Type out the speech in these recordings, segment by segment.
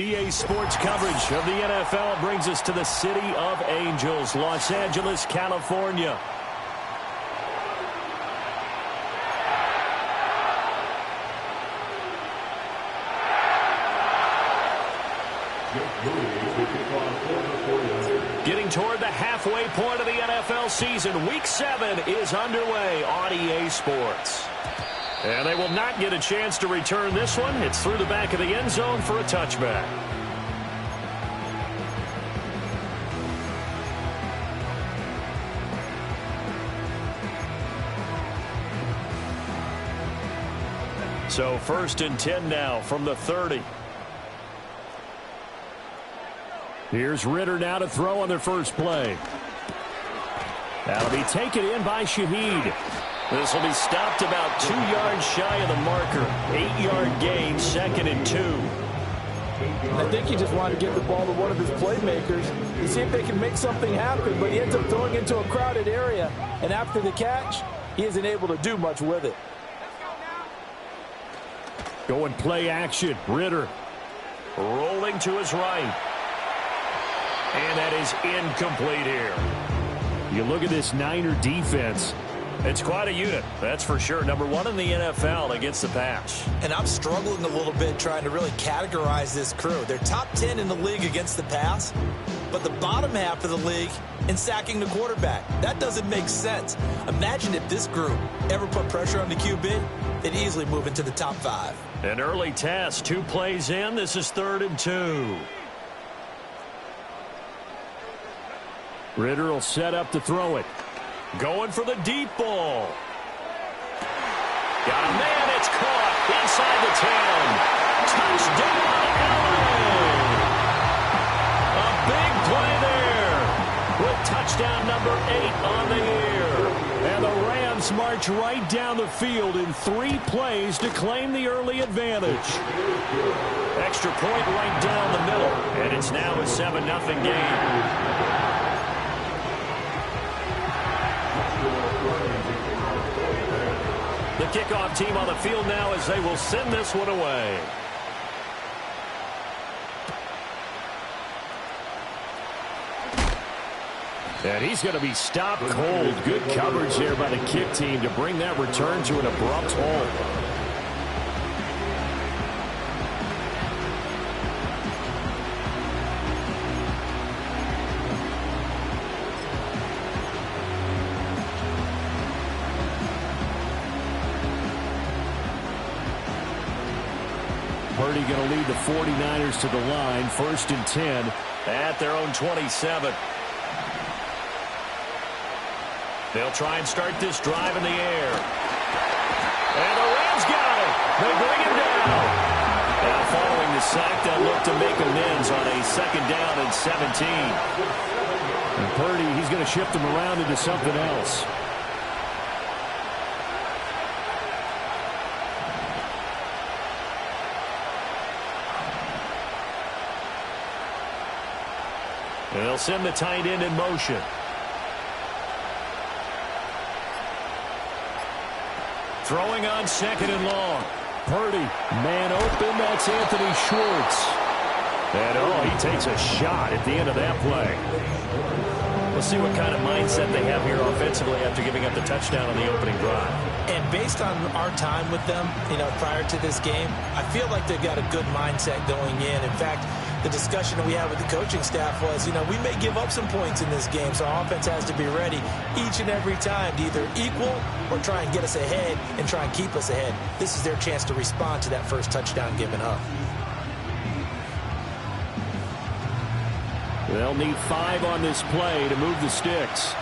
EA Sports coverage of the NFL brings us to the City of Angels, Los Angeles, California. Getting toward the halfway point of the NFL season, Week 7 is underway on EA Sports. And they will not get a chance to return this one. It's through the back of the end zone for a touchback. So 1st and 10 now from the 30. Here's Ritter now to throw on their first play. That'll be taken in by Shaheed. This will be stopped about 2 yards shy of the marker. 8-yard gain, 2nd and 2. I think he just wanted to get the ball to one of his playmakers to see if they can make something happen, but he ends up throwing into a crowded area, and after the catch, he isn't able to do much with it. Going play action. Ritter rolling to his right. And that is incomplete here. You look at this Niner defense. It's quite a unit, that's for sure. Number 1 in the NFL against the pass. And I'm struggling a little bit trying to really categorize this crew. They're top 10 in the league against the pass, but the bottom half of the league in sacking the quarterback. That doesn't make sense. Imagine if this group ever put pressure on the QB, they'd easily move into the top 5. An early test, 2 plays in. This is 3rd and 2. Ritter will set up to throw it. Going for the deep ball. Got a man, it's caught inside the 10. Touchdown, LA! A big play there with touchdown number 8 on the year. And the Rams march right down the field in 3 plays to claim the early advantage. Extra point right down the middle, and it's now a 7-0 game. The kickoff team on the field now as they will send this one away. And he's going to be stopped cold. Good coverage there by the kick team to bring that return to an abrupt halt. Purdy going to lead the 49ers to the line. 1st and 10 at their own 27. They'll try and start this drive in the air. And the Rams got it. They bring him down. Now following the sack, they'll look to make amends on a 2nd down and 17. And Purdy, he's going to shift them around into something else. And they'll send the tight end in motion. Throwing on 2nd and long. Purdy, man open, that's Anthony Schwartz. And he takes a shot at the end of that play. We'll see what kind of mindset they have here offensively after giving up the touchdown on the opening drive. And based on our time with them, prior to this game, I feel like they've got a good mindset going in. In fact, the discussion that we had with the coaching staff was, we may give up some points in this game, so our offense has to be ready each and every time to either equal or try and get us ahead and try and keep us ahead. This is their chance to respond to that first touchdown given up. They'll need 5 on this play to move the sticks.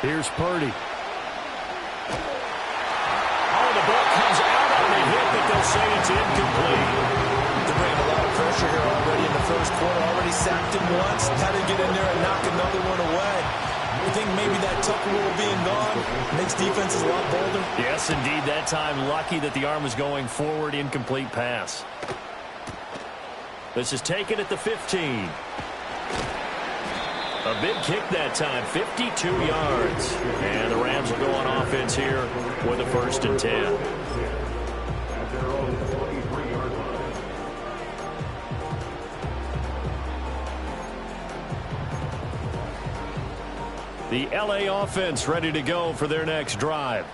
Here's Purdy. The ball comes out on the hit, but they'll say it's incomplete. They're bringing a lot of pressure here already in the first quarter. Already sacked him once. Had to get in there and knock another one away. I think maybe that Tucker rule being gone makes defenses a lot bolder. Yes, indeed. That time, lucky that the arm was going forward. Incomplete pass. This is taken at the 15. A big kick that time, 52 yards. And the Rams will go on offense here with a 1st and 10. The LA offense ready to go for their next drive.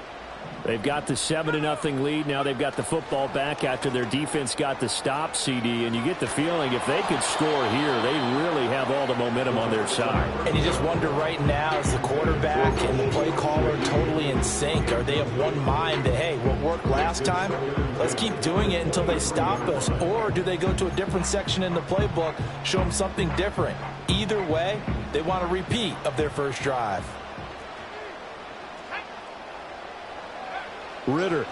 They've got the 7-0 lead. Now they've got the football back after their defense got the stop, CD. And you get the feeling if they could score here, they really have all the momentum on their side. And you just wonder right now, is the quarterback and the play caller totally in sync? Are they of one mind that, hey, what worked last time, let's keep doing it until they stop us? Or do they go to a different section in the playbook, show them something different? Either way, they want a repeat of their first drive. Ritter.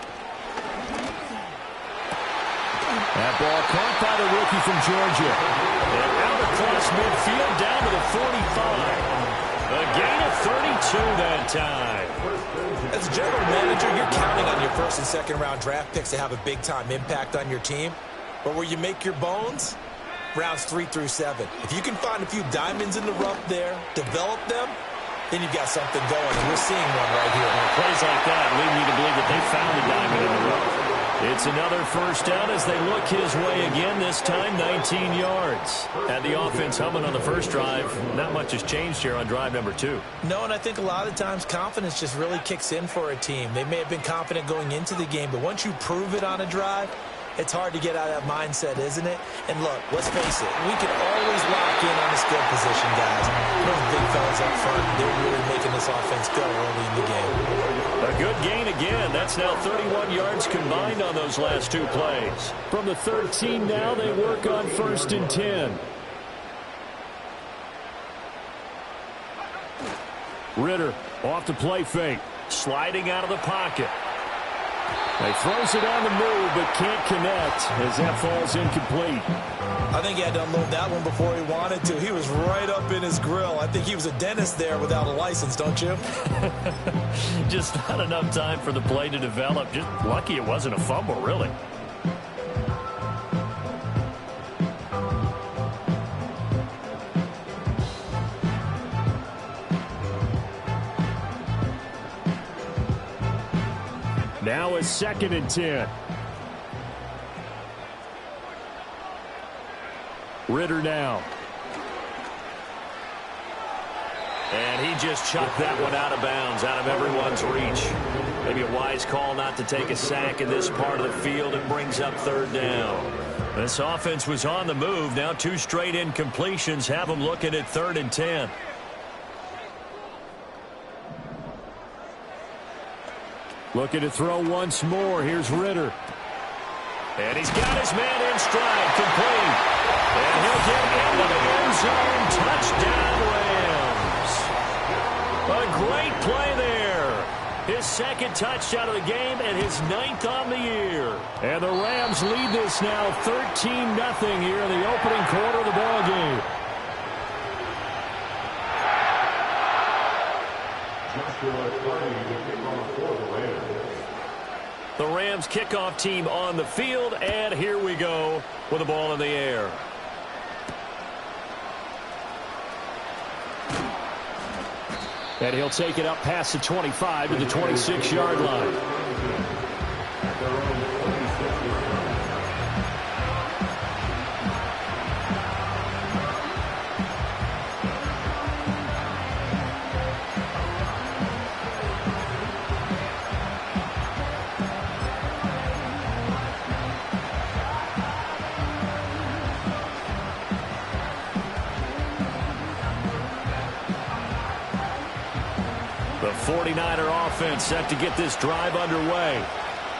That ball caught by the rookie from Georgia. And out across midfield down to the 45. A gain of 32 that time. As a general manager, you're counting on your 1st and 2nd round draft picks to have a big-time impact on your team. But where you make your bones, rounds 3 through 7. If you can find a few diamonds in the rough there, develop them, then you've got something going, and we're seeing one right here. And plays like that lead me to believe that they found a diamond in the rough. It's another 1st down as they look his way again, this time 19 yards. Had the offense humming on the first drive. Not much has changed here on drive number 2. No, and I think a lot of times confidence just really kicks in for a team. They may have been confident going into the game, but once you prove it on a drive, it's hard to get out of that mindset, isn't it? And look, let's face it, we can always lock in on a skill position, guys. Those big fellas up front, they're really making this offense go early in the game. A good gain again. That's now 31 yards combined on those last 2 plays. From the 13 now, they work on 1st and 10. Ritter off the play fake. Sliding out of the pocket. He throws it on the move, but can't connect as that falls incomplete. I think he had to unload that one before he wanted to. He was right up in his grill. I think he was a dentist there without a license, don't you? Just not enough time for the play to develop. Just lucky it wasn't a fumble, really. Now it's 2nd and 10. Ritter now. And he just chucked that one out of bounds, out of everyone's reach. Maybe a wise call not to take a sack in this part of the field. It brings up 3rd down. This offense was on the move. Now 2 straight incompletions have them looking at 3rd and 10. Looking to throw once more. Here's Ritter. And he's got his man in stride. Complete. And he'll get into the end zone. Touchdown, Rams. A great play there. His 2nd touchdown of the game and his 9th on the year. And the Rams lead this now 13-0 here in the opening quarter of the ballgame. The Rams kickoff team on the field, and here we go with the ball in the air. And he'll take it up past the 25 to the 26-yard line. The 49er offense set to get this drive underway.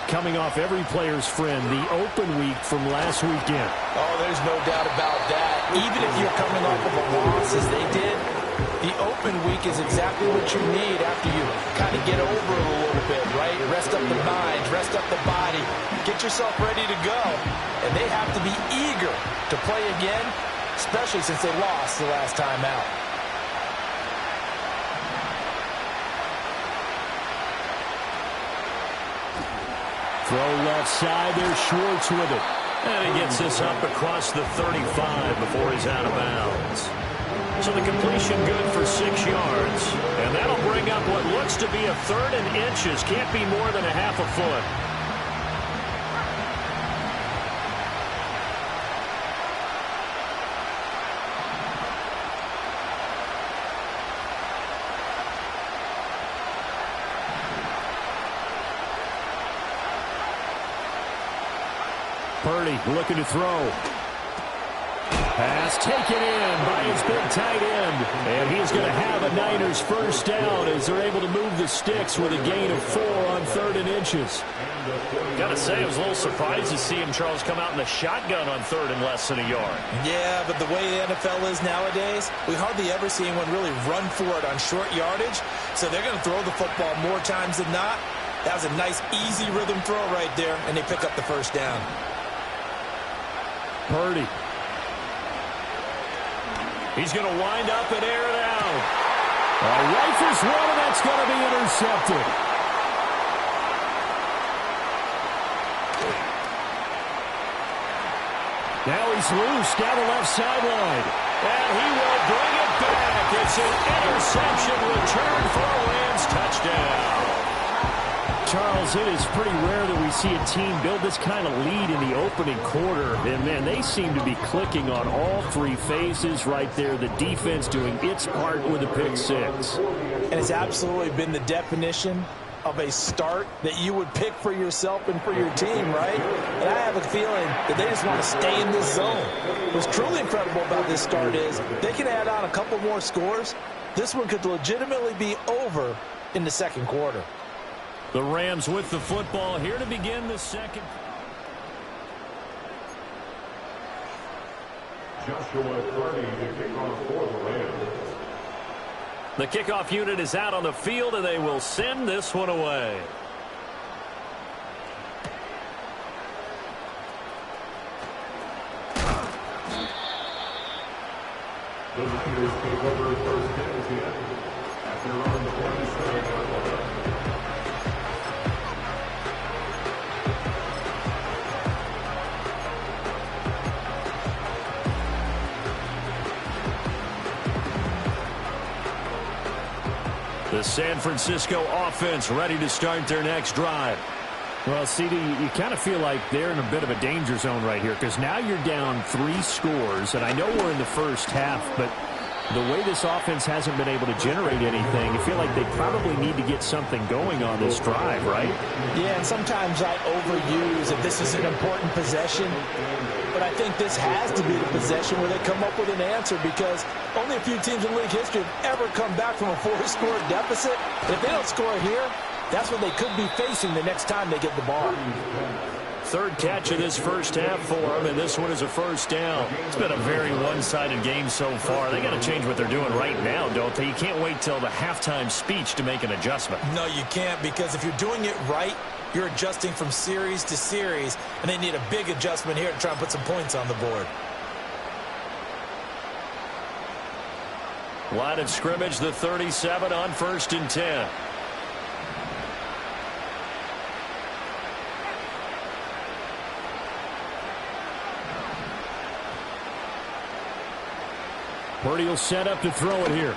Coming off every player's friend, the open week from last weekend. Oh, there's no doubt about that. Even if you're coming off of a loss as they did, the open week is exactly what you need after you kind of get over it a little bit, right? Rest up the mind, rest up the body, get yourself ready to go. And they have to be eager to play again, especially since they lost the last time out. Throw left side, there's Schwartz with it. And he gets this up across the 35 before he's out of bounds. So the completion good for 6 yards. And that'll bring up what looks to be a 3rd and inches. Can't be more than a half a foot. Purdy looking to throw. Pass taken in by his big tight end. And he's going to have a Niners first down as they're able to move the sticks with a gain of 4 on 3rd and inches. Got to say, I was a little surprised to see him, Charles, come out in the shotgun on 3rd and less than a yard. Yeah, but the way the NFL is nowadays, we hardly ever see anyone really run for it on short yardage. So they're going to throw the football more times than not. That was a nice, easy rhythm throw right there, and they pick up the first down. Purdy. He's going to wind up and air it out. Rifles one, and that's going to be intercepted. Now he's loose down the left sideline. And he will bring it back. It's an interception return for a Rams touchdown. Charles, it is pretty rare that we see a team build this kind of lead in the opening quarter. And, man, they seem to be clicking on all 3 phases right there. The defense doing its part with a pick 6. And it's absolutely been the definition of a start that you would pick for yourself and for your team, right? And I have a feeling that they just want to stay in this zone. What's truly incredible about this start is they can add on a couple more scores. This one could legitimately be over in the second quarter. The Rams with the football here to begin the second. Joshua Carney to kick off for the Rams. The kickoff unit is out on the field, and they will send this one away. The Niners take over first and 10 after on the 27-yard line. The San Francisco offense ready to start their next drive. Well, CD, you kind of feel like they're in a bit of a danger zone right here because now you're down 3 scores, and I know we're in the first half, but the way this offense hasn't been able to generate anything, I feel like they probably need to get something going on this drive, right? Yeah, and sometimes I overuse if this is an important possession. But I think this has to be the possession where they come up with an answer because only a few teams in league history have ever come back from a 4-score deficit. And if they don't score here, that's what they could be facing the next time they get the ball. 3rd catch of this first half for them, and this one is a first down. It's been a very one-sided game so far. They got to change what they're doing right now, don't they? You can't wait till the halftime speech to make an adjustment. No, you can't, because if you're doing it right, you're adjusting from series to series, and they need a big adjustment here to try and put some points on the board. Line of scrimmage, the 37 on 1st and 10. Purdy will set up to throw it here.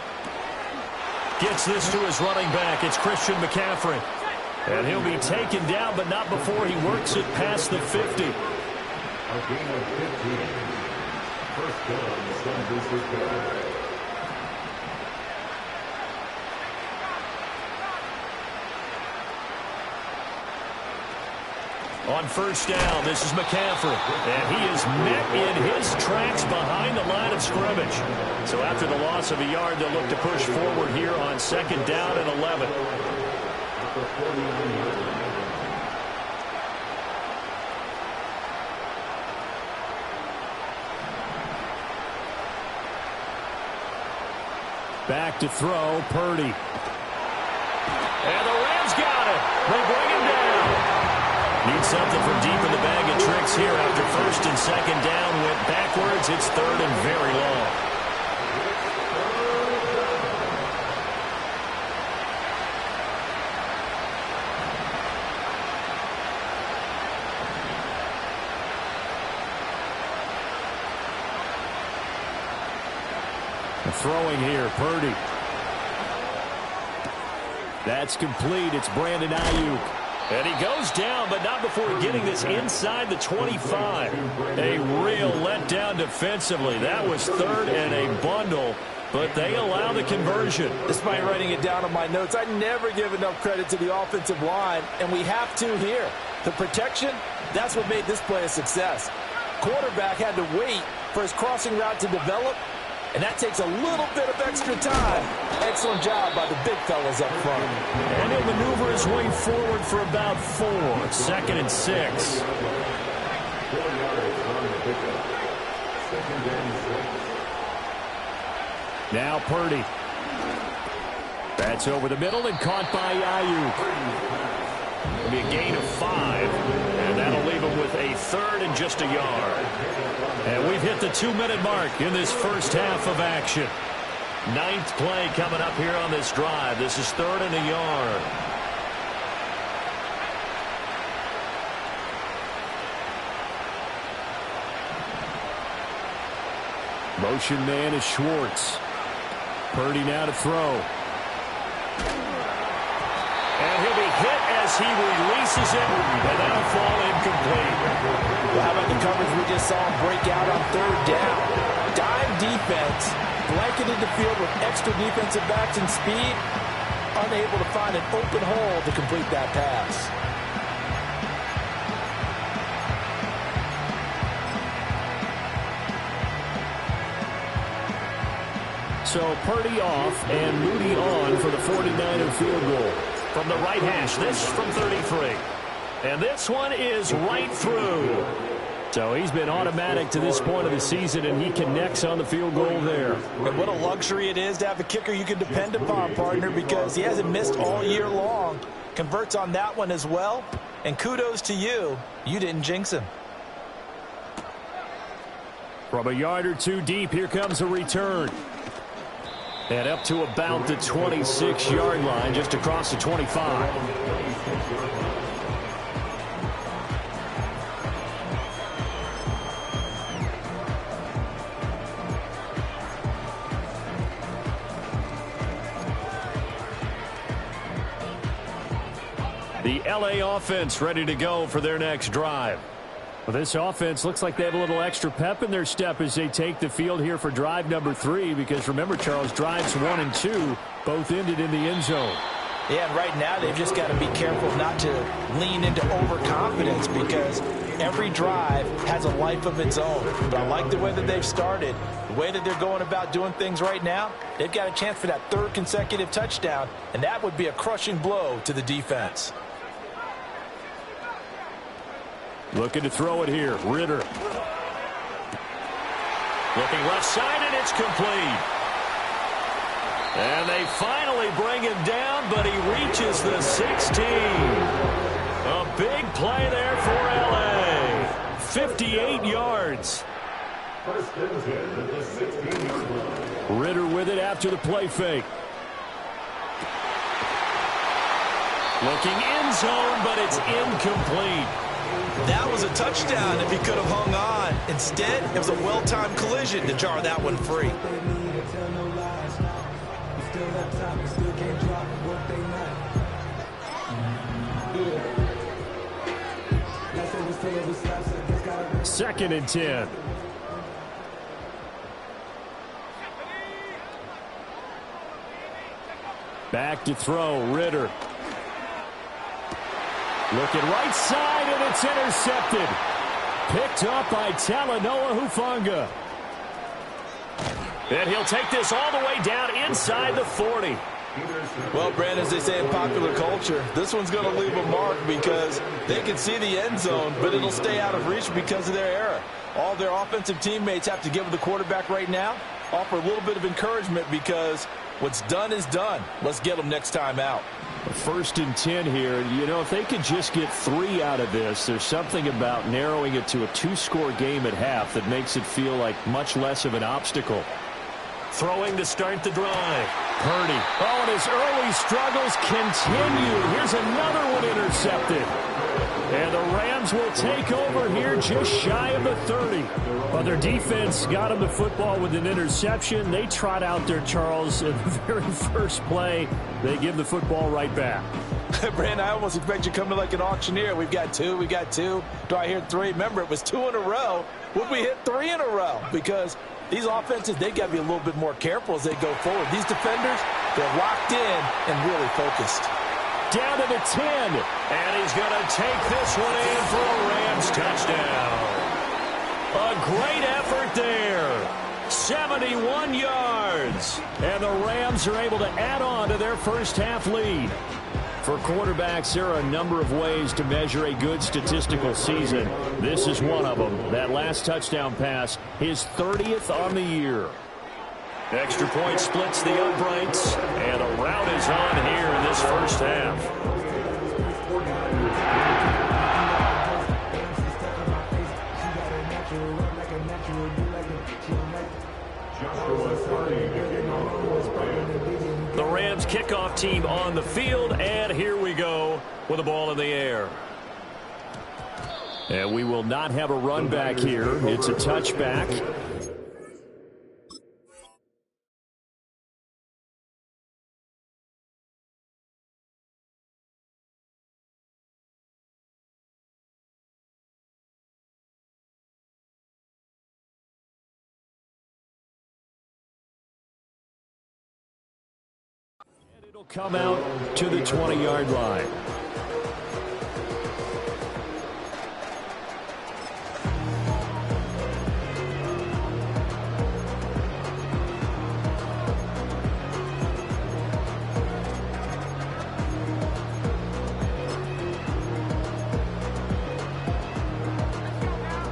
Gets this to his running back. It's Christian McCaffrey. And he'll be taken down, but not before he works it past the 50. A gain of 15. First down, San Francisco. On first down, this is McCaffrey. And he is met in his tracks behind the line of scrimmage. So after the loss of a yard, they'll look to push forward here on 2nd down and 11. Back to throw, Purdy. And the Rams got it. They bring him down. Need something from deep in the bag of tricks here after 1st and 2nd down. Went backwards. It's 3rd and very long. Throwing here, Purdy. That's complete. It's Brandon Ayuk. And he goes down, but not before getting this inside the 25. A real letdown defensively. That was third and a bundle, but they allow the conversion. Despite writing it down on my notes, I never give enough credit to the offensive line, and we have to here. The protection, that's what made this play a success. Quarterback had to wait for his crossing route to develop, and that takes a little bit of extra time. Excellent job by the big fellas up front. And he'll maneuver his way forward for about 4. 2nd and 6. Now Purdy. That's over the middle and caught by Ayuk. It'll be a gain of 5, and that'll leave him with a 3rd and just a yard. And we've hit the 2-minute mark in this first half of action. 9th play coming up here on this drive. This is 3rd and a yard. Motion man is Schwartz. Purdy now to throw. And he'll be hit as he releases it, and that'll fall incomplete. Well, how about the coverage we just saw him break out on 3rd down? Dime defense, blanketed the field with extra defensive backs and speed, unable to find an open hole to complete that pass. So Purdy off and Moody on for the 49er field goal. From the right hash, this from 33. And this one is right through. So he's been automatic to this point of the season, and he connects on the field goal there. And what a luxury it is to have a kicker you can depend upon, partner, because he hasn't missed all year long. Converts on that one as well. And kudos to you. You didn't jinx him. From a yard or 2 deep, here comes a return. And up to about the 26-yard line, just across the 25. The LA offense ready to go for their next drive. Well, this offense looks like they have a little extra pep in their step as they take the field here for drive number 3, because remember, Charles, drives 1 and 2 both ended in the end zone. Yeah, and right now they've just got to be careful not to lean into overconfidence, because every drive has a life of its own. But I like the way that they've started, the way that they're going about doing things right now. They've got a chance for that 3rd consecutive touchdown, and that would be a crushing blow to the defense. Looking to throw it here. Ritter. Looking left side, and it's complete. And they finally bring him down, but he reaches the 16. A big play there for LA. 58 yards. Ritter with it after the play fake. Looking end zone, but it's incomplete. That was a touchdown if he could have hung on. Instead, it was a well-timed collision to jar that one free. Second and 10. Back to throw, Ritter. Looking right side, and it's intercepted. Picked up by Talanoa Hufanga. And he'll take this all the way down inside the 40. Well, Brandon, as they say in popular culture, this one's going to leave a mark, because they can see the end zone, but it'll stay out of reach because of their error. All their offensive teammates have to give the quarterback right now, offer a little bit of encouragement, because what's done is done. Let's get them next time out. 1st and 10 here. You know, if they could just get 3 out of this, there's something about narrowing it to a 2-score game at half that makes it feel like much less of an obstacle. Throwing to start the drive. Purdy. Oh, and his early struggles continue. Here's another one intercepted. And the Rams will take over here just shy of the 30. Well, their defense got him the football with an interception. They trot out there, Charles, in the very first play. They give the football right back. Brandon, I almost expect you to come to like an auctioneer. We've got two. Do I hear three? Remember, it was 2 in a row. Would we hit 3 in a row? Because these offenses, they got to be a little bit more careful as they go forward. These defenders, they're locked in and really focused. Down to the 10. And he's going to take this one in for a Rams touchdown. A great effort there. 71 yards. And the Rams are able to add on to their first half lead. For quarterbacks, there are a number of ways to measure a good statistical season. This is one of them. That last touchdown pass, his 30th on the year. Extra point splits the uprights, and a rout is on here in this first half. The Rams kickoff team on the field, and here we go with the ball in the air. And we will not have a run back here. It's a touchback. It'll come out to the 20-yard line.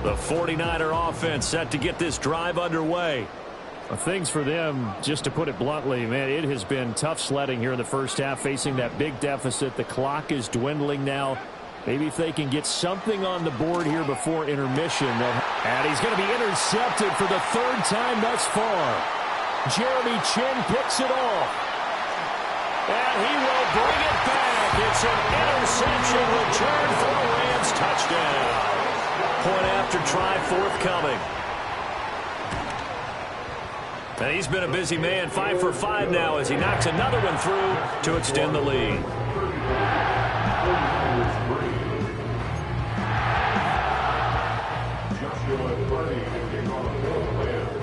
The 49er offense set to get this drive underway. Things for them, just to put it bluntly, man, it has been tough sledding here in the first half, facing that big deficit. The clock is dwindling now. Maybe if they can get something on the board here before intermission. And he's going to be intercepted for the 3rd time thus far. Jeremy Chin picks it off. And he will bring it back. It's an interception return for a Rams touchdown. Point after try forthcoming. And he's been a busy man, 5 for 5 now as he knocks another one through to extend the lead.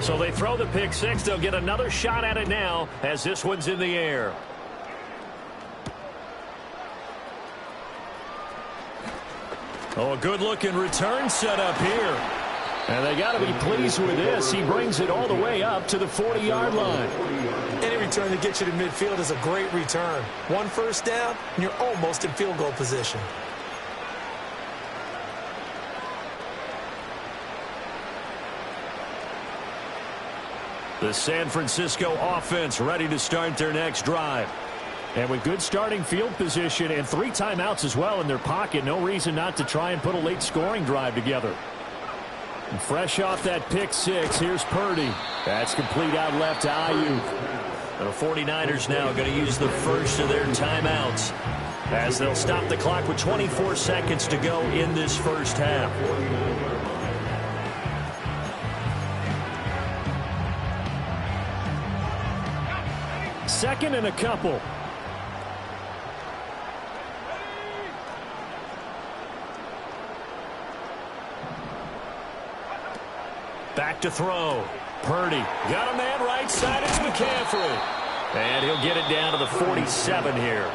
So they throw the pick six. They'll get another shot at it now as this one's in the air. Oh, a good-looking return set up here. And they got to be pleased with this. He brings it all the way up to the 40-yard line. Any return that gets you to midfield is a great return. 1 first down, and you're almost in field goal position. The San Francisco offense ready to start their next drive. And with good starting field position and 3 timeouts as well in their pocket, no reason not to try and put a late scoring drive together. And fresh off that pick six, here's Purdy. That's complete out left to Ayuk. And the 49ers now going to use the first of their timeouts as they'll stop the clock with 24 seconds to go in this first half. Second and a couple. Back to throw. Purdy got a man right side. It's McCaffrey. And he'll get it down to the 47 here.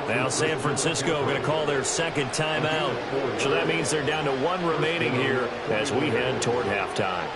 Now San Francisco going to call their second timeout. So that means they're down to 1 remaining here as we head toward halftime.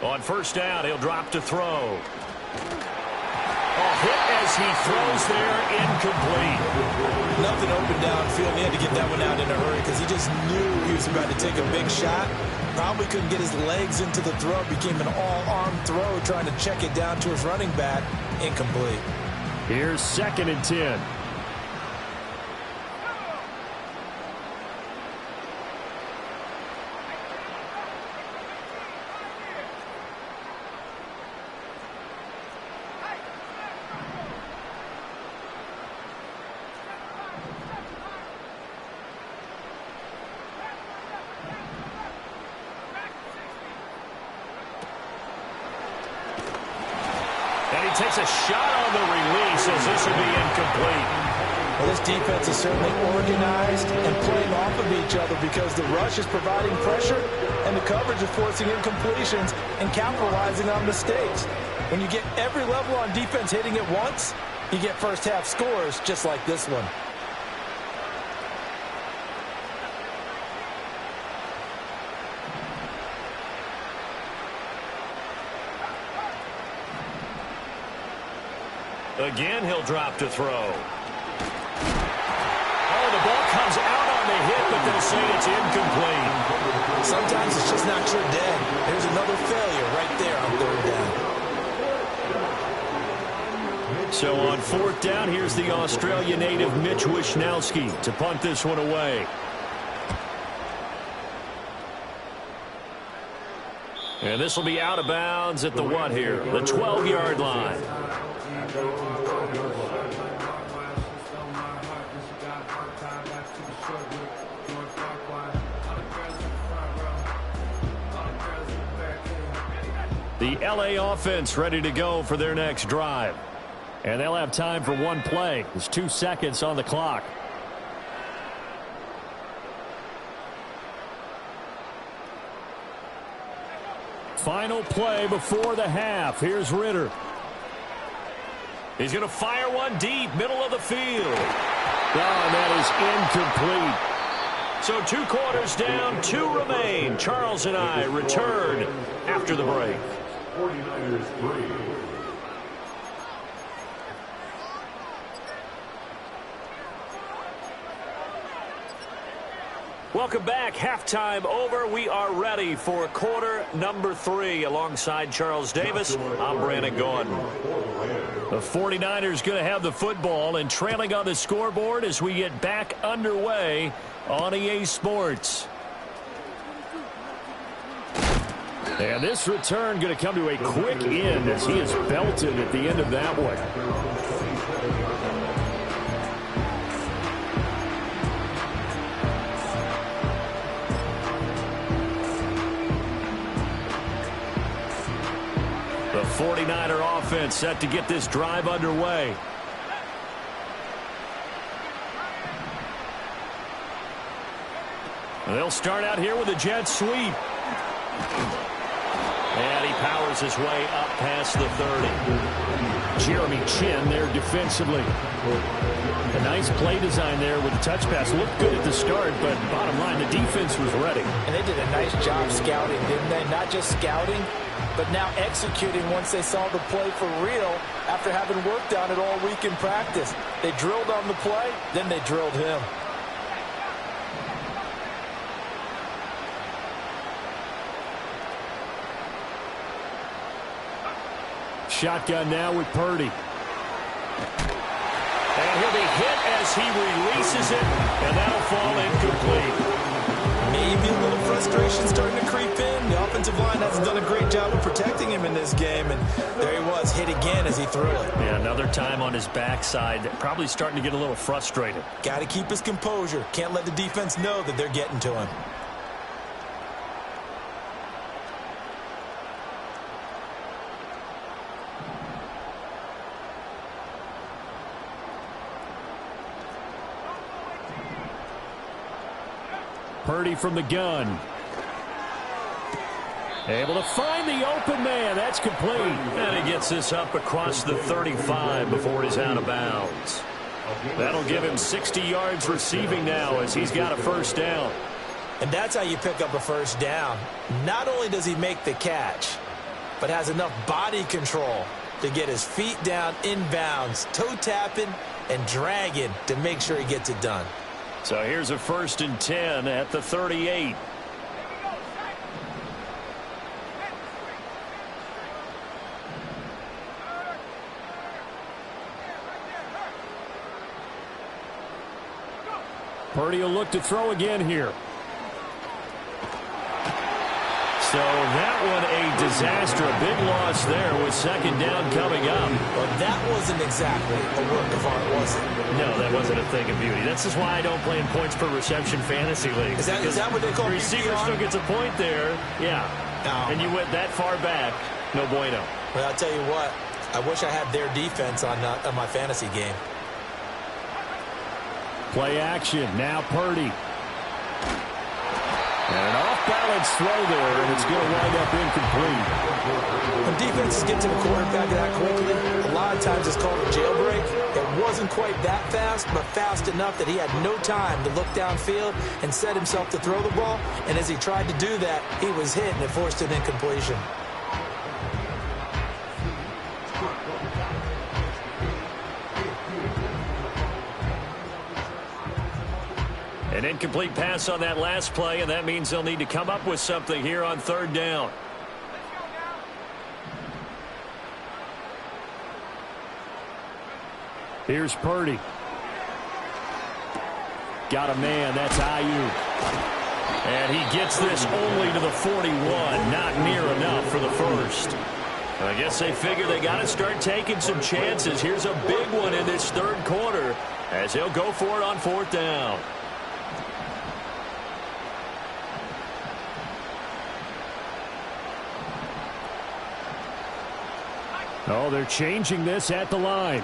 On first down, he'll drop to throw. Hit as he throws there, incomplete. Nothing open downfield. He had to get that one out in a hurry because he just knew he was about to take a big shot. Probably couldn't get his legs into the throw. Became an all-arm throw trying to check it down to his running back. Incomplete. Here's 2nd and 10. Takes a shot on the release as this will be incomplete. Well, this defense is certainly organized and playing off of each other because the rush is providing pressure and the coverage is forcing incompletions and capitalizing on mistakes. When you get every level on defense hitting it once, you get first half scores just like this one. Again, he'll drop to throw. Oh, the ball comes out on the hit, but they'll say it's incomplete. Sometimes it's just not your day. There's another failure right there on 3rd down. So on 4th down, here's the Australia native Mitch Wishnowsky to punt this one away. And this will be out of bounds at the what here? The 12-yard line. The LA offense ready to go for their next drive. And they'll have time for one play. There's 2 seconds on the clock. Final play before the half. Here's Ritter. He's going to fire one deep, middle of the field. Oh, and that is incomplete. So 2 quarters down, 2 remain. Charles and I return after the break. 49ers 3. Welcome back. Halftime over. We are ready for quarter number 3. Alongside Charles Davis, I'm Brandon Gordon. The 49ers going to have the football and trailing on the scoreboard as we get back underway on EA Sports. And this return going to come to a quick end as he is belted at the end of that one. The 49er offense set to get this drive underway. They'll start out here with a jet sweep. And he powers his way up past the 30. Jeremy Chin there defensively. A nice play design there with the touch pass. Looked good at the start, but bottom line, the defense was ready. And they did a nice job scouting, didn't they? Not just scouting, but now executing once they saw the play for real after having worked on it all week in practice. They drilled on the play, then they drilled him. Shotgun now with Purdy. And he'll be hit as he releases it, and that'll fall incomplete. Maybe a little frustration starting to creep in. The offensive line hasn't done a great job of protecting him in this game, and there he was, hit again as he threw it. Yeah, another time on his backside, probably starting to get a little frustrated. Got to keep his composure. Can't let the defense know that they're getting to him. Purdy from the gun. Able to find the open man. That's complete. And he gets this up across the 35 before he's out of bounds. That'll give him 60 yards receiving now as he's got a first down. And that's how you pick up a first down. Not only does he make the catch, but has enough body control to get his feet down inbounds, toe tapping and dragging to make sure he gets it done. So here's a 1st and 10 at the 38. Purdy will look to throw again here. So that one a disaster. A big loss there with 2nd down coming up. Well, that wasn't exactly a work of art, was it? No, that wasn't a thing of beauty. That's just why I don't play in points per reception fantasy leagues. Is that what they call the receiver still gets a point there? Yeah. No. And you went that far back. No bueno. Well, I'll tell you what. I wish I had their defense on my fantasy game. Play action. Now Purdy. And an off-balance throw there, and it's going to wind up incomplete. When defenses get to the quarterback that quickly, a lot of times it's called a jailbreak. It wasn't quite that fast, but fast enough that he had no time to look downfield and set himself to throw the ball. And as he tried to do that, he was hit, and it forced an incompletion. An incomplete pass on that last play, and that means they'll need to come up with something here on 3rd down. Here's Purdy. Got a man. That's Ayuk. And he gets this only to the 41. Not near enough for the 1st. I guess they figure they got to start taking some chances. Here's a big one in this 3rd quarter as he'll go for it on 4th down. Oh, they're changing this at the line.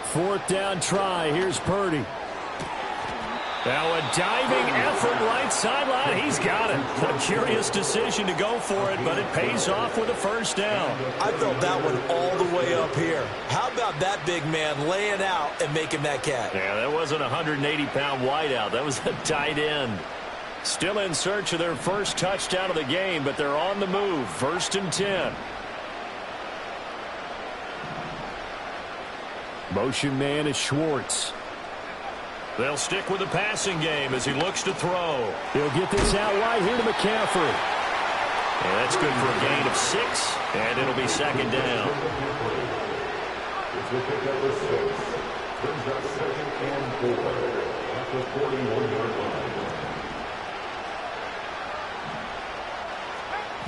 Fourth down try. Here's Purdy. Now a diving effort right sideline. He's got it. A curious decision to go for it, but it pays off with a 1st down. I felt that one all the way up here. How about that big man laying out and making that catch? Yeah, that wasn't a 180-pound wideout. That was a tight end. Still in search of their 1st touchdown of the game, but they're on the move. 1st and 10. Motion man is Schwartz. They'll stick with the passing game as he looks to throw. He'll get this out wide here to McCaffrey. And that's good for a gain of 6, and it'll be 2nd down. It's the pick number 6. Brings up 2nd and 4 at the 41-yard line.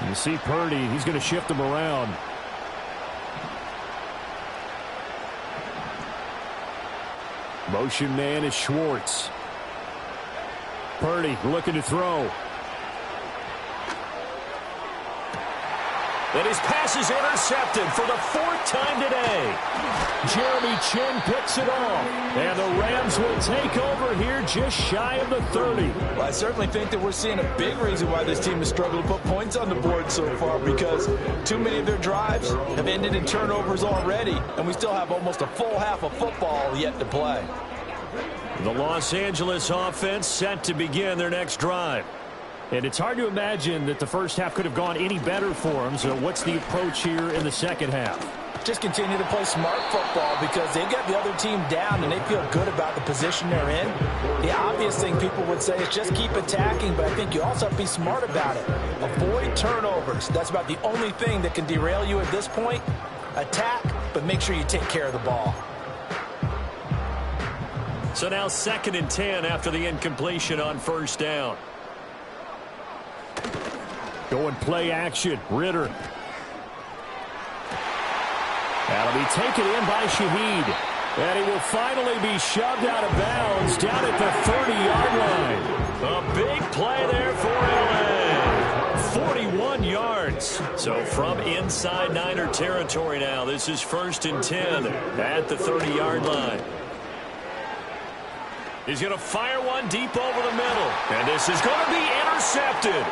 You see Purdy, he's going to shift him around. Motion man is Schwartz. Purdy looking to throw. And his pass is intercepted for the 4th time today. Jeremy Chin picks it off. And the Rams will take over here just shy of the 30. Well, I certainly think that we're seeing a big reason why this team has struggled to put points on the board so far, because too many of their drives have ended in turnovers already, and we still have almost a full half of football yet to play. The Los Angeles offense set to begin their next drive. And it's hard to imagine that the first half could have gone any better for them. So what's the approach here in the 2nd half? Just continue to play smart football because they've got the other team down and they feel good about the position they're in. The obvious thing people would say is just keep attacking, but I think you also have to be smart about it. Avoid turnovers. That's about the only thing that can derail you at this point. Attack, but make sure you take care of the ball. So now 2nd and 10 after the incompletion on 1st down. Going play action. Ritter. That'll be taken in by Shaheed. And he will finally be shoved out of bounds down at the 30-yard line. A big play there for LA. 41 yards. So from inside Niner territory now, this is 1st and 10 at the 30-yard line. He's going to fire one deep over the middle. And this is going to be intercepted.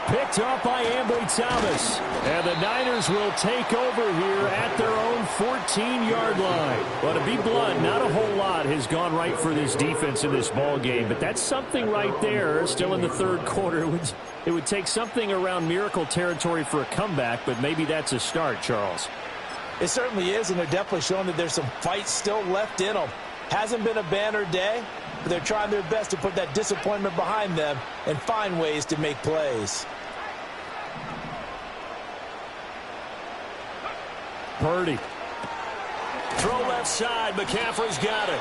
picked up by Ambry Thomas. And the Niners will take over here at their own 14-yard line. But to be blunt, not a whole lot has gone right for this defense in this ball game. But that's something right there, still in the third quarter. It would take something around miracle territory for a comeback, but maybe that's a start, Charles. It certainly is, and they're definitely showing that there's some fight still left in them. Hasn't been a banner day, but they're trying their best to put that disappointment behind them and find ways to make plays. Purdy. Throw left side. McCaffrey's got it.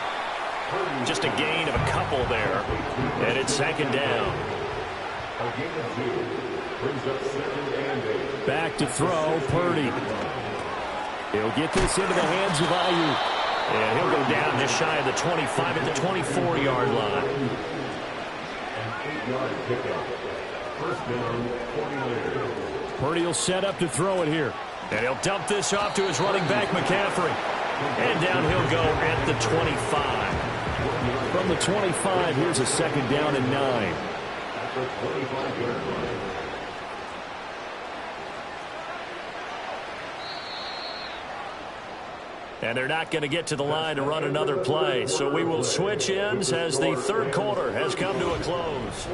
Just a gain of a couple there. And it's second down. Back to throw. Purdy. He'll get this into the hands of Ayuk. And he'll go down just shy of the 25 at the 24-yard line. Purdy will set up to throw it here. And he'll dump this off to his running back, McCaffrey. And down he'll go at the 25. From the 25, here's a second down and 9. And they're not going to get to the line to run another play. So we will switch ends as the third quarter has come to a close.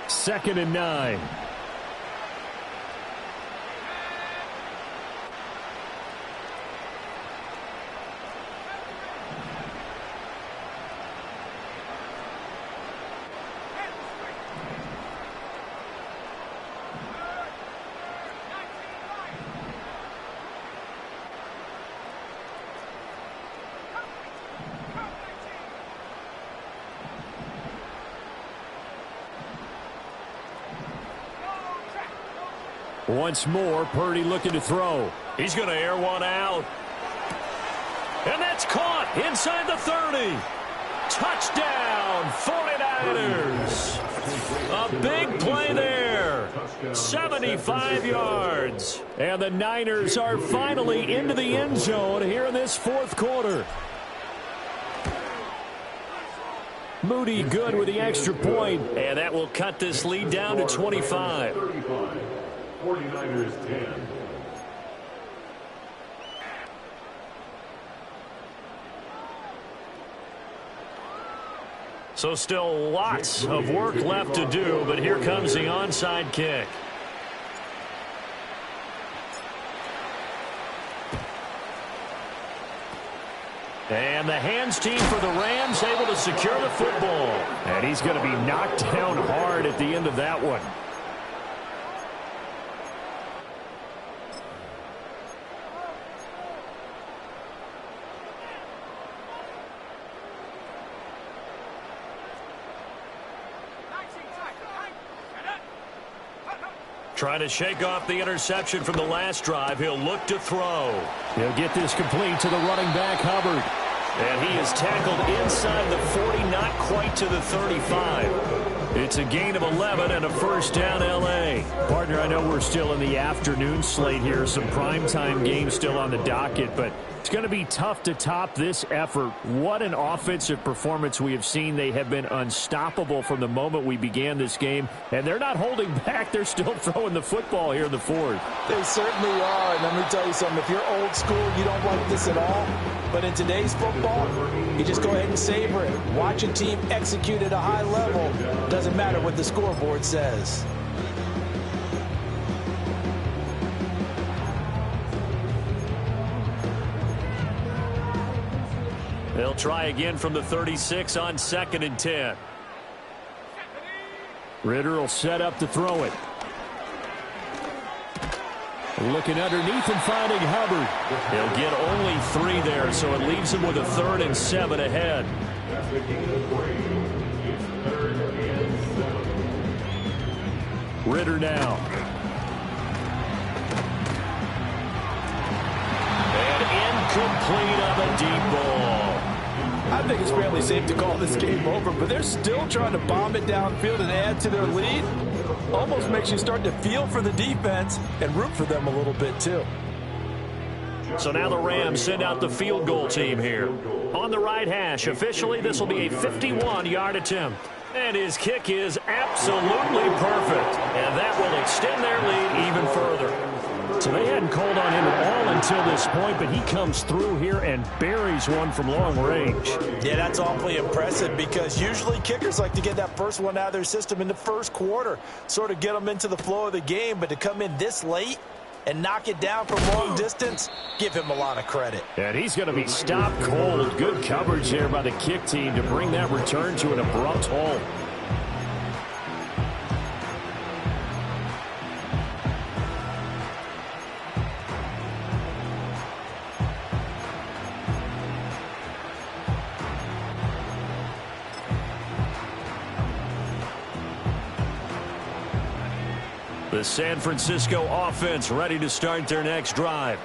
Second and 9. Once more, Purdy looking to throw. He's going to air one out. And that's caught inside the 30. Touchdown, 49ers. A big play there. 75 yards. And the Niners are finally into the end zone here in this fourth quarter. Moody good with the extra point. And that will cut this lead down to 25. 49ers 10. So still lots of work left to do, but here comes the onside kick. And the hands team for the Rams able to secure the football. And he's going to be knocked down hard at the end of that one. Trying to shake off the interception from the last drive. He'll look to throw. He'll get this complete to the running back, Hubbard. And he is tackled inside the 40, not quite to the 35. It's a gain of 11 and a first down, L.A. Partner, I know we're still in the afternoon slate here. Some primetime games still on the docket, but it's going to be tough to top this effort. What an offensive performance we have seen. They have been unstoppable from the moment we began this game, and they're not holding back. They're still throwing the football here in the fourth. They certainly are, and let me tell you something. If you're old school, you don't like this at all. But in today's football, you just go ahead and savor it. Watch a team execute at a high level. Doesn't matter what the scoreboard says. They'll try again from the 36 on 2nd and 10. Ritter will set up to throw it. Looking underneath and finding Hubbard. He'll get only 3 there, so it leaves him with a 3rd and 7 ahead. Ritter now. And incomplete on the deep ball. I think it's fairly safe to call this game over, but they're still trying to bomb it downfield and add to their lead. Almost makes you start to feel for the defense and root for them a little bit, too. So now the Rams send out the field goal team here. On the right hash, officially this will be a 51-yard attempt. And his kick is absolutely perfect. And that will extend their lead even further. So they hadn't called on him at all until this point, but he comes through here and buries one from long range. Yeah, that's awfully impressive because usually kickers like to get that first one out of their system in the first quarter, sort of get them into the flow of the game, but to come in this late and knock it down from long distance, give him a lot of credit. And he's going to be stopped cold. Good coverage there by the kick team to bring that return to an abrupt halt. The San Francisco offense ready to start their next drive.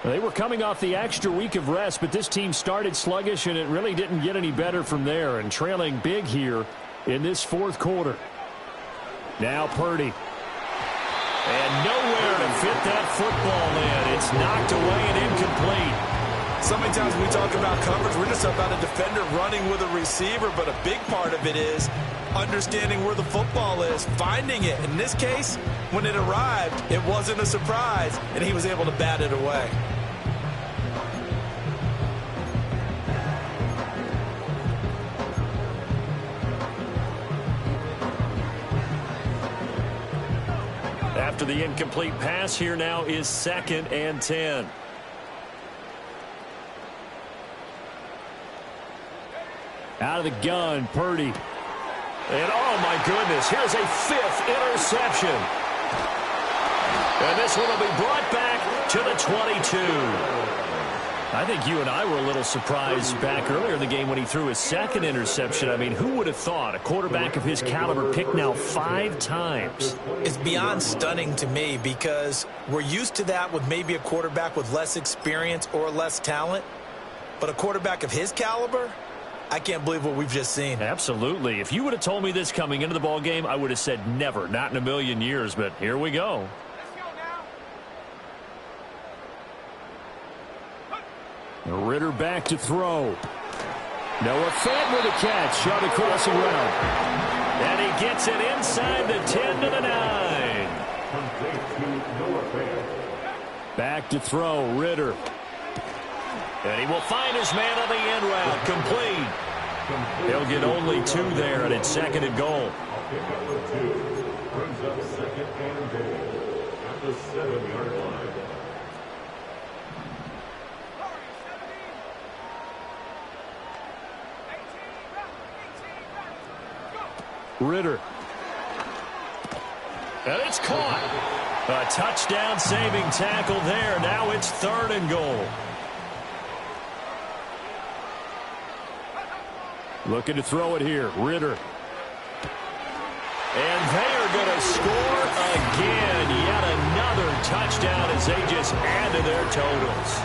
They were coming off the extra week of rest, but this team started sluggish, and it really didn't get any better from there, and trailing big here in this fourth quarter. Now Purdy. And nowhere to fit that football in. It's knocked away and incomplete. So many times when we talk about coverage, we're just about a defender running with a receiver, but a big part of it is understanding where the football is, finding it. In this case, when it arrived, it wasn't a surprise, and he was able to bat it away. After the incomplete pass, here now is 2nd and 10. Out of the gun, Purdy. And oh my goodness, here's a 5th interception. And this one will be brought back to the 22. I think you and I were a little surprised back earlier in the game when he threw his 2nd interception. I mean, who would have thought a quarterback of his caliber picked now 5 times? It's beyond stunning to me because we're used to that with maybe a quarterback with less experience or less talent. But a quarterback of his caliber, I can't believe what we've just seen. Absolutely. If you would have told me this coming into the ball game, I would have said never, not in a million years. But here we go. Ritter back to throw. Noah Fant with a catch. Shot a crossing route. And he gets it inside the 10 to the 9. Back to throw. Ritter. And he will find his man on the end route. Complete. He'll get only 2 there, and it's 2nd and goal. Brings up 2nd and goal at the 7-yard line. Ritter. And it's caught. A touchdown saving tackle there. Now it's 3rd and goal. Looking to throw it here. Ritter. And they are going to score again. Yet another touchdown as they just add to their totals.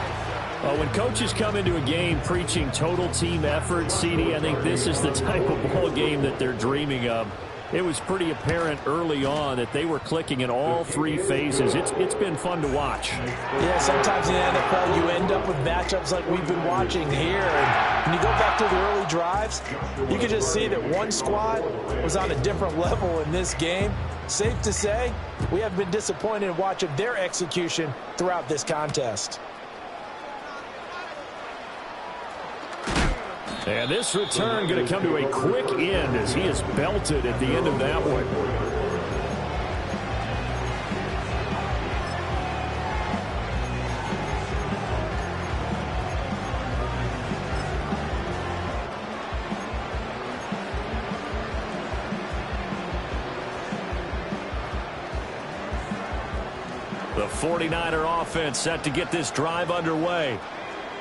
When coaches come into a game preaching total team effort, CD, I think this is the type of ball game that they're dreaming of. It was pretty apparent early on that they were clicking in all 3 phases. It's been fun to watch. Yeah, sometimes in the NFL you end up with matchups like we've been watching here. And when you go back to the early drives, you can just see that one squad was on a different level in this game. Safe to say, we have been disappointed in watching their execution throughout this contest. And this return going to come to a quick end as he is belted at the end of that one. The 49er offense set to get this drive underway.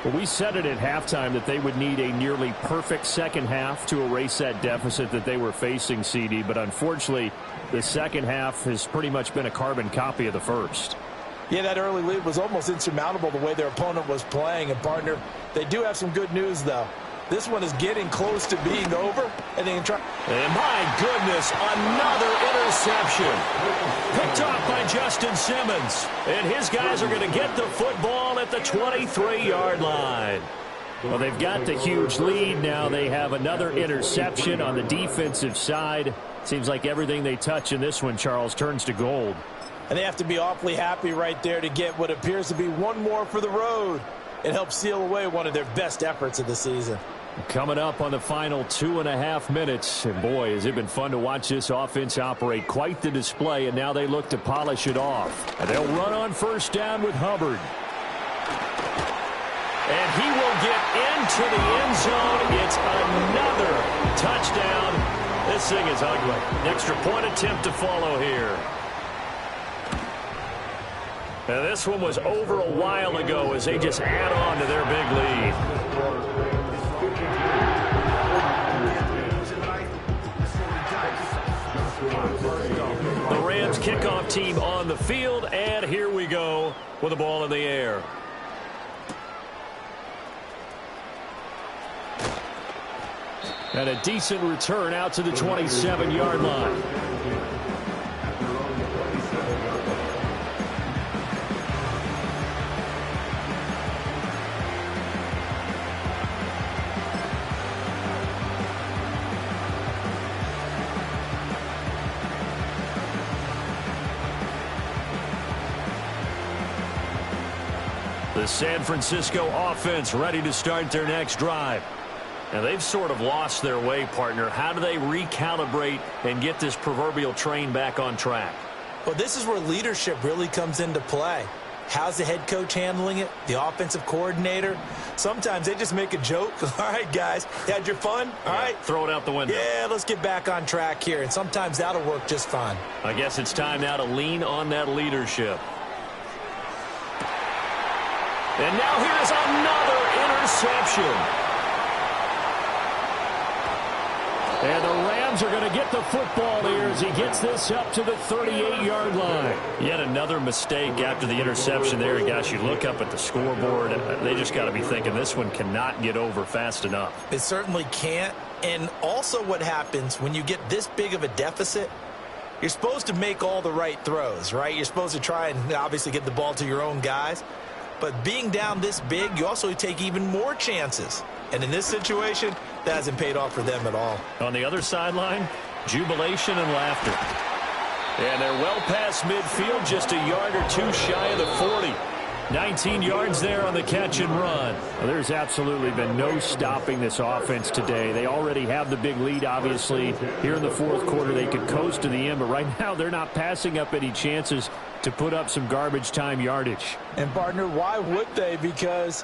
Well, we said it at halftime that they would need a nearly perfect second half to erase that deficit that they were facing, CD. But unfortunately, the second half has pretty much been a carbon copy of the first. Yeah, that early lead was almost insurmountable the way their opponent was playing. And, partner, they do have some good news, though. This one is getting close to being over. And my goodness, another interception. Picked off by Justin Simmons. And his guys are going to get the football at the 23-yard line. Well, they've got the huge lead. Now they have another interception on the defensive side. Seems like everything they touch in this one, Charles, turns to gold. And they have to be awfully happy right there to get what appears to be one more for the road. It helps seal away one of their best efforts of the season. Coming up on the final 2.5 minutes. And boy, has it been fun to watch this offense operate. Quite the display, and now they look to polish it off. And they'll run on first down with Hubbard. And he will get into the end zone. It's another touchdown. This thing is ugly. Extra point attempt to follow here. And this one was over a while ago as they just add on to their big lead. The Rams kickoff team on the field, and here we go with the ball in the air. And a decent return out to the 27-yard line. The San Francisco offense ready to start their next drive. Now, they've sort of lost their way, partner. How do they recalibrate and get this proverbial train back on track? Well, this is where leadership really comes into play. How's the head coach handling it? The offensive coordinator? Sometimes they just make a joke. All right, guys, had your fun? All right. Throw it out the window. Yeah, let's get back on track here. And sometimes that'll work just fine. I guess it's time now to lean on that leadership. And now here's another interception. And the Rams are going to get the football here as he gets this up to the 38-yard line. Yet another mistake after the interception there. And gosh, you look up at the scoreboard, they just got to be thinking this one cannot get over fast enough. It certainly can't. And also what happens when you get this big of a deficit, you're supposed to make all the right throws, right? You're supposed to try and obviously get the ball to your own guys. But being down this big, you also take even more chances. And in this situation, that hasn't paid off for them at all. On the other sideline, jubilation and laughter. And they're well past midfield, just a yard or two shy of the 40. 19 yards there on the catch and run. Well, there's absolutely been no stopping this offense today. They already have the big lead, obviously. Here in the fourth quarter, they could coast to the end, but right now they're not passing up any chances to put up some garbage time yardage. And, partner, why would they? Because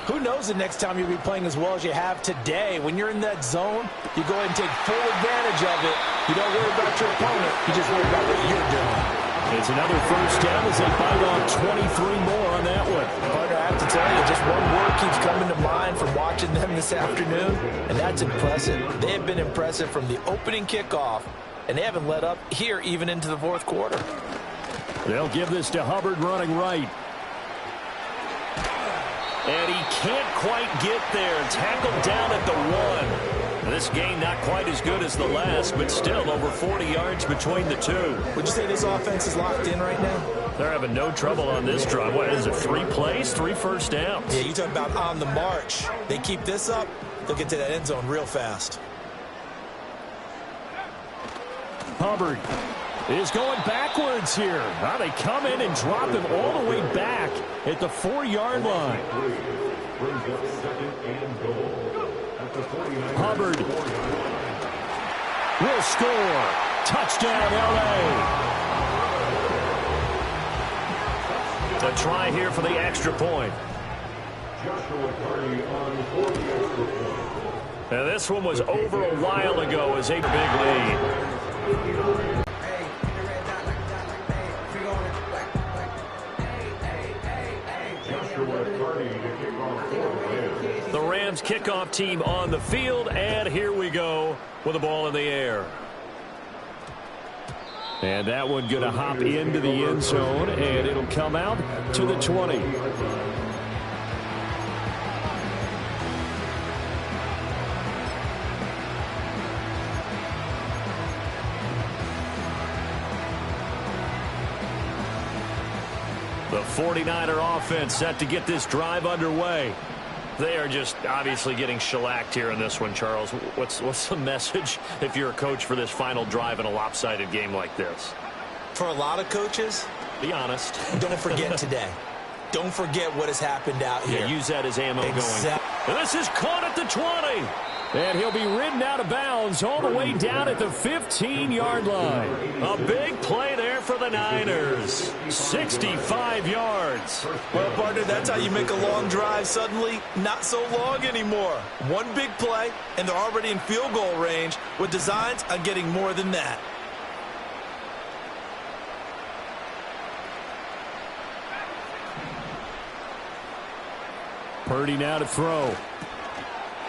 who knows the next time you'll be playing as well as you have today. When you're in that zone, you go ahead and take full advantage of it. You don't worry about your opponent. You just worry about what you're doing. It's another first down as they bite on 23 more on that one. Partner, I have to tell you, just one word keeps coming to mind from watching them this afternoon, and that's impressive. They have been impressive from the opening kickoff, and they haven't let up here even into the fourth quarter. They'll give this to Hubbard running right. And he can't quite get there. Tackled down at the 1. This game not quite as good as the last, but still over 40 yards between the two. Would you say this offense is locked in right now? They're having no trouble on this drive. What is it, 3 plays, 3 first downs? Yeah, you talk about on the march. They keep this up, they'll get to that end zone real fast. Hubbard is going backwards here. Now they come in and drop him all the way back at the 4-yard line. Hubbard will score. Touchdown, L.A. A try here for the extra point. And this one was over a while ago as a big lead. The Rams kickoff team on the field, and here we go with the ball in the air. And that one going to hop into the end zone, and it'll come out to the 20. The 49er offense set to get this drive underway. They are just obviously getting shellacked here in this one, Charles. What's the message if you're a coach for this final drive in a lopsided game like this? For a lot of coaches, be honest. Don't forget today. Don't forget what has happened out here. Yeah, use that as ammo going. And this is caught at the 20. And he'll be ridden out of bounds all the way down at the 15-yard line. A big play there for the Niners. 65 yards. Well, partner, that's how you make a long drive suddenly not so long anymore. One big play, and they're already in field goal range with designs on getting more than that. Purdy now to throw.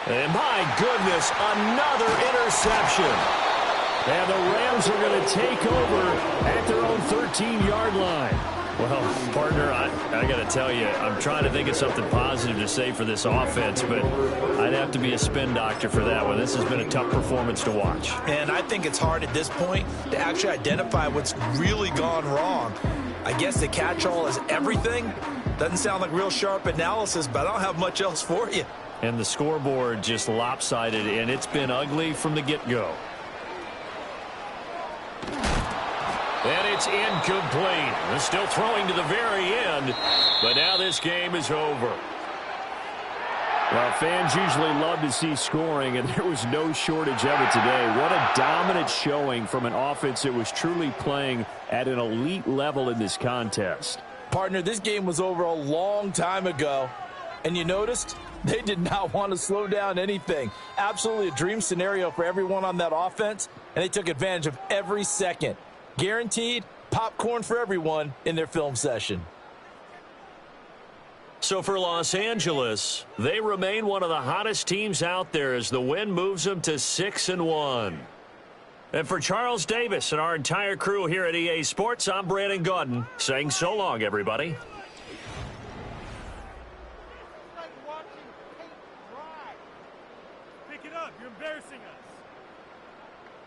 And my goodness, another interception. And the Rams are going to take over at their own 13-yard line. Well, partner, I got to tell you, I'm trying to think of something positive to say for this offense, but I'd have to be a spin doctor for that one. This has been a tough performance to watch. And I think it's hard at this point to actually identify what's really gone wrong. I guess the catch-all is everything. Doesn't sound like real sharp analysis, but I don't have much else for you. And the scoreboard just lopsided, and it's been ugly from the get-go. And it's incomplete. They're still throwing to the very end, but now this game is over. Well, fans usually love to see scoring, and there was no shortage of it today. What a dominant showing from an offense that was truly playing at an elite level in this contest. Partner, this game was over a long time ago, and you noticed they did not want to slow down anything. Absolutely a dream scenario for everyone on that offense, and they took advantage of every second. Guaranteed popcorn for everyone in their film session. So for Los Angeles, they remain one of the hottest teams out there as the win moves them to 6-1. And for Charles Davis and our entire crew here at EA Sports, I'm Brandon Gaudin saying so long, everybody. Pick it up. You're embarrassing us.